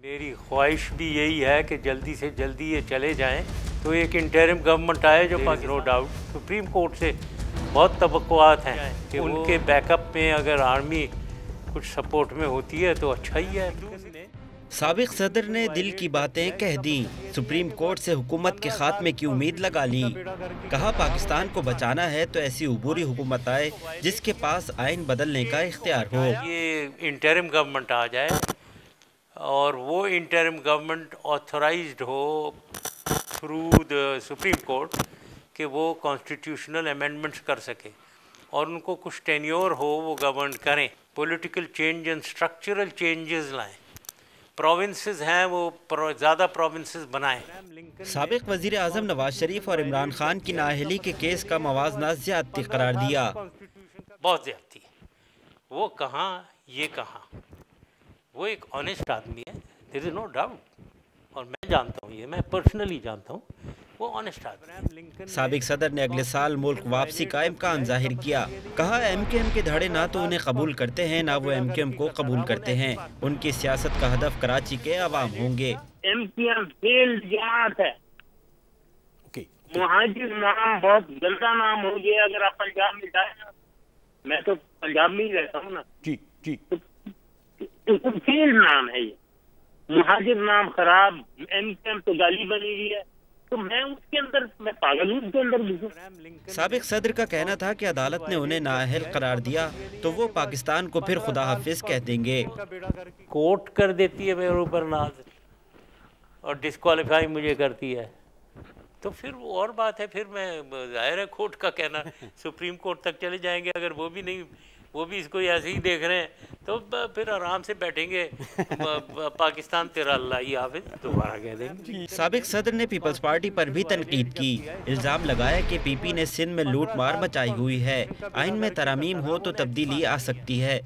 میری خواہش بھی یہی ہے کہ جلدی سے جلدی یہ چلے جائیں تو ایک انٹرم گورنمنٹ آئے جو نو ڈاؤٹ سپریم کورٹ سے بہت توقعات ہیں کہ ان کے بیک اپ میں اگر آرمی کچھ سپورٹ میں ہوتی ہے تو اچھا ہی ہے۔ سابق صدر نے دل کی باتیں کہہ دیں، سپریم کورٹ سے حکومت کے خاتمے کی امید لگا لی۔ کہا پاکستان کو بچانا ہے تو ایسی عبوری حکومت آئے جس کے پاس آئین بدلنے کا اختیار ہو۔ یہ انٹرم گورنمنٹ آ جائے اور وہ انٹرم گورنمنٹ آتھورائزڈ ہو تھرو دا سپریم کورٹ کہ وہ کانسٹیٹیوشنل امینڈمنٹس کر سکے اور ان کو کچھ ٹینیور ہو وہ گورن کریں، political change and structural changes لائیں، پروونسز ہیں وہ زیادہ پروونسز بنائیں۔ سابق وزیر اعظم نواز شریف اور عمران خان کی نااہلی کے کیس کا موازنہ زیادتی قرار دیا۔ بہت زیادتی، وہ کہاں یہ کہاں، وہ ایک آنیسٹ آدمی ہے، دیر از نو ڈاؤٹ، اور میں جانتا ہوں، یہ میں پرسنلی جانتا ہوں، وہ آنیسٹ آدمی ہے۔ سابق صدر نے اگلے سال ملک واپسی کا امکان ظاہر کیا، کہا ایم کیو ایم کے دھڑے نہ تو انہیں قبول کرتے ہیں نہ وہ ایم کیو ایم کو قبول کرتے ہیں، ان کی سیاست کا ہدف کراچی کے عوام ہوں گے۔ ایم کیو ایم فیلڈ جماعت ہے، مہاجر نام بہت گندا نام ہو گیا، اگر آپ پنجاب میں جائیں، میں تو پنجاب میں ہی رہتا ہوں نا، فیلڈ نام ہے، یہ مہاجر نام خراب، ایم کیو ایم تو گالی بنی ہوئی ہے، تو میں اس کے اندر، میں پاگل ہوں اس کے اندر گھسوں۔ سابق صدر کا کہنا تھا کہ عدالت نے انہیں نااہل قرار دیا تو وہ پاکستان کو پھر خدا حافظ کہہ دیں گے۔ کورٹ کر دیتی ہے میرے اوپر ناز اور ڈسکوالیفائی مجھے کرتی ہے تو پھر وہ اور بات ہے، پھر میں ظاہر ہے کورٹ کا کہنا سپریم کورٹ تک چلے جائیں گے، اگر وہ بھی نہیں، وہ بھی اس کو ایسے ہی دیکھ رہے ہیں تو پھر آرام سے بیٹھیں گے، پاکستان تیرا اللہ ہی حافظ دوبارہ کہہ دیں گے۔ سابق صدر نے پیپلز پارٹی پر بھی تنقید کی، الزام لگایا کہ پی پی نے سندھ میں لوٹ مار مچائی ہوئی ہے، آئین میں ترامیم ہو تو تبدیلی آ سکتی ہے۔